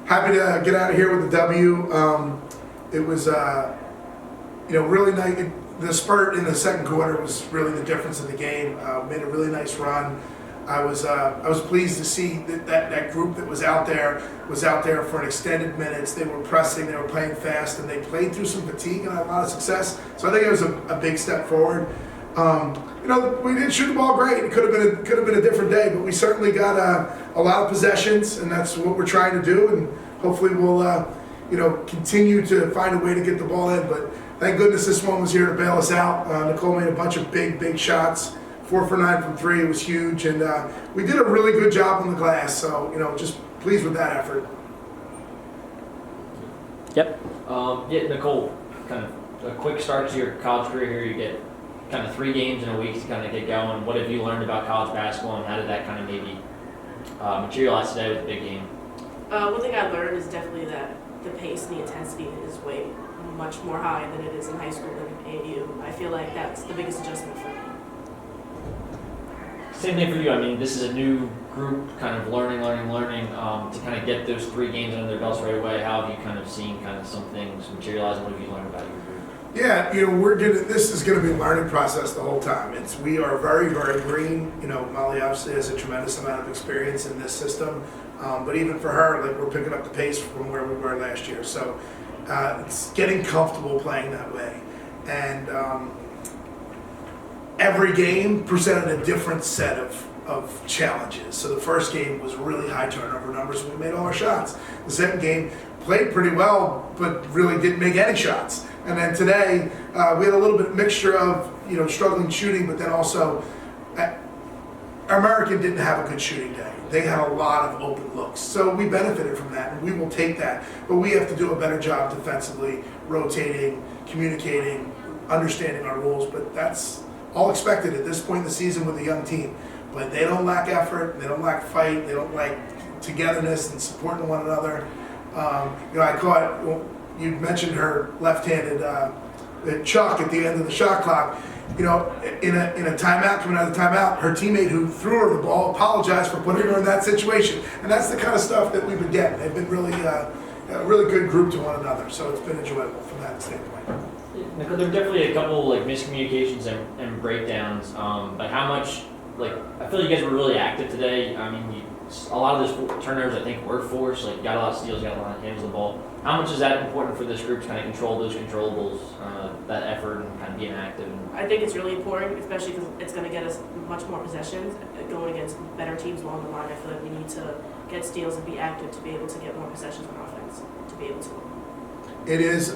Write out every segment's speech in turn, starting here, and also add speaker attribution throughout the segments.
Speaker 1: Happy to get out of here with the W. It was, really nice. The spurt in the second quarter was really the difference in the game. Made a really nice run. I was pleased to see that group that was out there for an extended minutes. They were pressing, they were playing fast, and they played through some fatigue and had a lot of success. So I think it was a big step forward. We didn't shoot the ball great. It could have been a different day, but we certainly got a lot of possessions, and that's what we're trying to do. And hopefully we'll continue to find a way to get the ball in. But thank goodness this one was here to bail us out. Nicole made a bunch of big shots. 4 for 9 from 3. It was huge, and we did a really good job on the glass. So just pleased with that effort.
Speaker 2: Yep.
Speaker 3: Nicole, kind of a quick start to your college career here. You get kind of 3 games in a week to kind of get going. What have you learned about college basketball, and how did that kind of maybe materialize today with the big game?
Speaker 4: One thing I learned is definitely that the pace and the intensity is way much more high than it is in high school than in AAU. I feel like that's the biggest adjustment for me.
Speaker 3: Same thing for you. I mean, this is a new group, kind of learning, to kind of get those 3 games under their belts right away. How have you kind of seen kind of some things materialize, and what have you learned about your group?
Speaker 1: Yeah, this is going to be a learning process the whole time. We are very green. Molly obviously has a tremendous amount of experience in this system, but even for her, we're picking up the pace from where we were last year. So it's getting comfortable playing that way, and every game presented a different set of challenges. So the first game was really high turnover numbers, and we made all our shots. The second game played pretty well, but really didn't make any shots. And then today, we had a little bit of mixture of struggling shooting, but then also American didn't have a good shooting day. They had a lot of open looks. So we benefited from that, and we will take that. But we have to do a better job defensively, rotating, communicating, understanding our rules. But that's all expected at this point in the season with a young team. But they don't lack effort, they don't lack fight, they don't lack togetherness and supporting one another. I caught, you mentioned her left-handed chuck at the end of the shot clock. In a timeout, coming out of the timeout, her teammate who threw her the ball apologized for putting her in that situation. And that's the kind of stuff that we've been getting. They've been really a really good group to one another. So it's been enjoyable from that standpoint.
Speaker 3: Nicole, there are definitely a couple miscommunications and breakdowns, but how much, I feel you guys were really active today. I mean, a lot of those turnovers I think were forced. You got a lot of steals, got a lot of hands on the ball. How much is that important for this group to kind of control those controllables, that effort, and kind of being active?
Speaker 4: I think it's really important, especially because it's going to get us much more possessions going against better teams along the line. I feel like we need to get steals and be active to be able to get more possessions on offense, to be able to.
Speaker 1: It is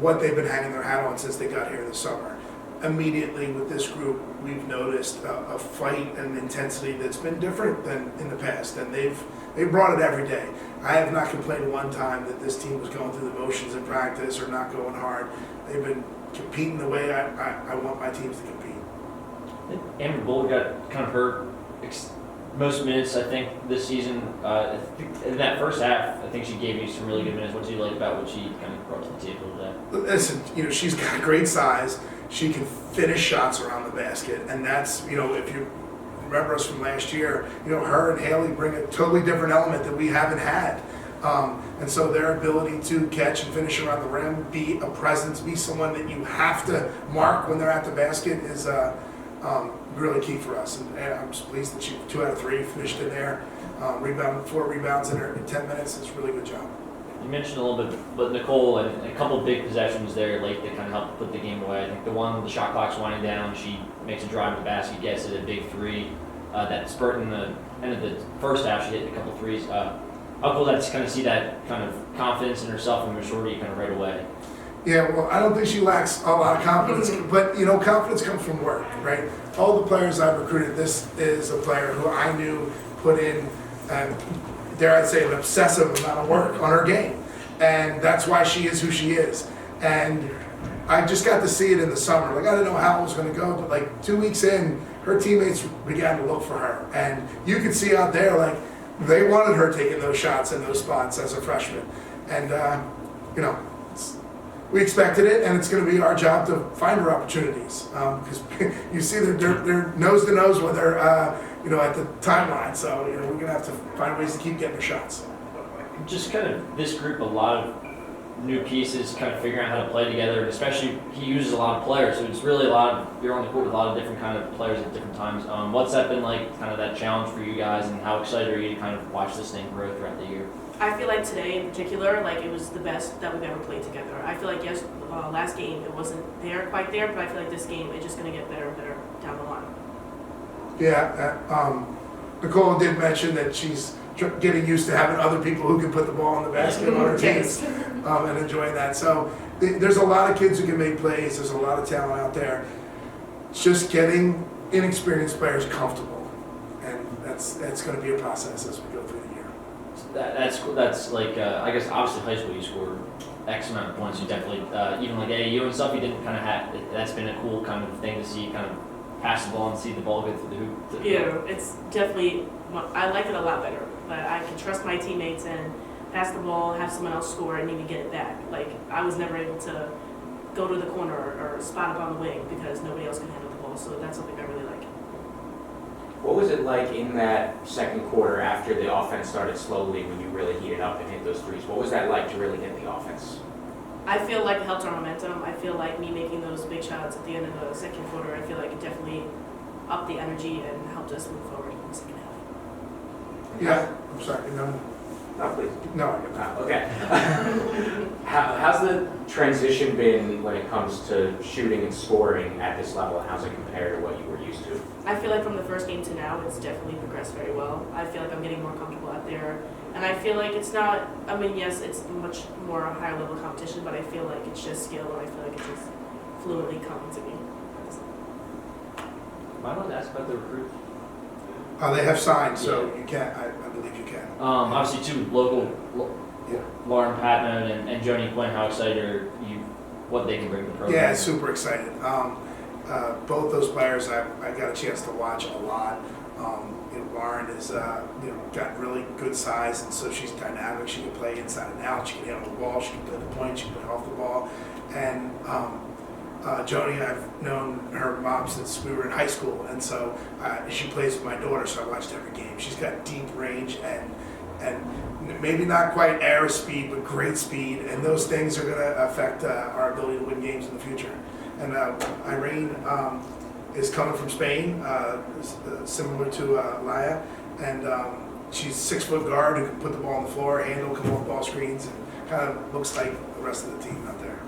Speaker 1: what they've been hanging their hat on since they got here this summer. Immediately with this group, we've noticed a fight and intensity that's been different than in the past, and they've brought it every day. I have not complained one time that this team was going through the motions in practice or not going hard. They've been competing the way I want my teams to compete.
Speaker 3: Amber Bull got kind of hurt most minutes, I think, this season. In that first half, I think she gave you some really good minutes. What did you like about what she kind of brought to the table today?
Speaker 1: Listen, she's got great size. She can finish shots around the basket, and that's, if you remember us from last year, her and Haley bring a totally different element that we haven't had. And so their ability to catch and finish around the rim, be a presence, be someone that you have to mark when they're at the basket is really key for us. And I'm just pleased that she 2 out of 3 finished in there. 4 rebounds in 10 minutes. It's a really good job.
Speaker 3: You mentioned a little bit, but Nicole, and a couple of big possessions there late that kind of helped put the game away. I think the shot clock's winding down. She makes a drive to the basket, gets it, a big 3. That spurt in the end of the first half, she hit a couple of 3s. How cool that to kind of see that kind of confidence in herself and maturity kind of right away.
Speaker 1: Yeah, well, I don't think she lacks a lot of confidence, but confidence comes from work, right? All the players I've recruited, this is a player who I knew put in, dare I say, an obsessive amount of work on her game, and that's why she is who she is. And I just got to see it in the summer. I didn't know how it was going to go, but 2 weeks in, her teammates began to look for her, and you could see out there they wanted her taking those shots in those spots as a freshman, and we expected it, and it's going to be our job to find her opportunities because you see they're nose to nose with her, at the timeline. So we're going to have to find ways to keep getting her shots.
Speaker 3: just kind of this group, a lot of new pieces, kind of figuring out how to play together, and especially he uses a lot of players, so it's really a lot of, you're on the court with a lot of different kind of players at different times. What's that been like, kind of that challenge for you guys, and how excited are you to kind of watch this thing grow throughout the year?
Speaker 4: I feel like today in particular, like it was the best that we've ever played together. I feel like last game it wasn't quite there, but I feel like this game it's just going to get better and better down the line.
Speaker 1: Yeah, Nicole did mention that she's getting used to having other people who can put the ball in the basket on her teams, and enjoying that. So there's a lot of kids who can make plays. There's a lot of talent out there. It's just getting inexperienced players comfortable, and that's going to be a process as we go through the year.
Speaker 3: That's like I guess obviously high school you scored X amount of points. You definitely even like AAU and stuff. You didn't kind of have. That's been a cool kind of thing to see, kind of pass the ball and see the ball go through the hoop.
Speaker 4: Yeah, it's definitely. I like it a lot better. But I can trust my teammates and pass the ball, have someone else score, and even get it back. Like I was never able to go to the corner or spot up on the wing because nobody else can handle the ball. So that's something I really like.
Speaker 2: What was it like in that second quarter after the offense started slowly when you really heated up and hit those threes? What was that like to really hit the offense?
Speaker 4: I feel like it helped our momentum. I feel like me making those big shots at the end of the second quarter, I feel like it definitely upped the energy and helped us move forward in the second half.
Speaker 1: Yeah, I'm sorry. No,
Speaker 2: Please.
Speaker 1: no, I get that.
Speaker 2: Okay. How's the transition been when it comes to shooting and scoring at this level? How's it compare to what you were used to?
Speaker 4: I feel like from the first game to now, it's definitely progressed very well. I feel like I'm getting more comfortable out there. And I feel like it's not, I mean, yes, it's much more a higher level competition, but I feel like it's just skill and I feel like it's just fluently coming to me.
Speaker 3: I wanted to ask about the recruits.
Speaker 1: They have signed, so you can. I believe you can.
Speaker 3: Obviously, two local,
Speaker 1: Yeah.
Speaker 3: Lauren Patman and Joni Quinn. How excited are you? What they can bring to the program?
Speaker 1: Yeah, super excited. Both those players I got a chance to watch a lot. Lauren is got really good size, and so she's dynamic. She can play inside and out. She can handle the ball. She can play the point. She can play off the ball. And Joni, I've known her mom since we were in high school, and so she plays with my daughter. So I watched every game. She's got deep range and maybe not quite air speed, but great speed. And those things are going to affect our ability to win games in the future. And Irene is coming from Spain, similar to Laya, and she's 6-foot guard who can put the ball on the floor, handle, come off ball screens, and kind of looks like the rest of the team out there.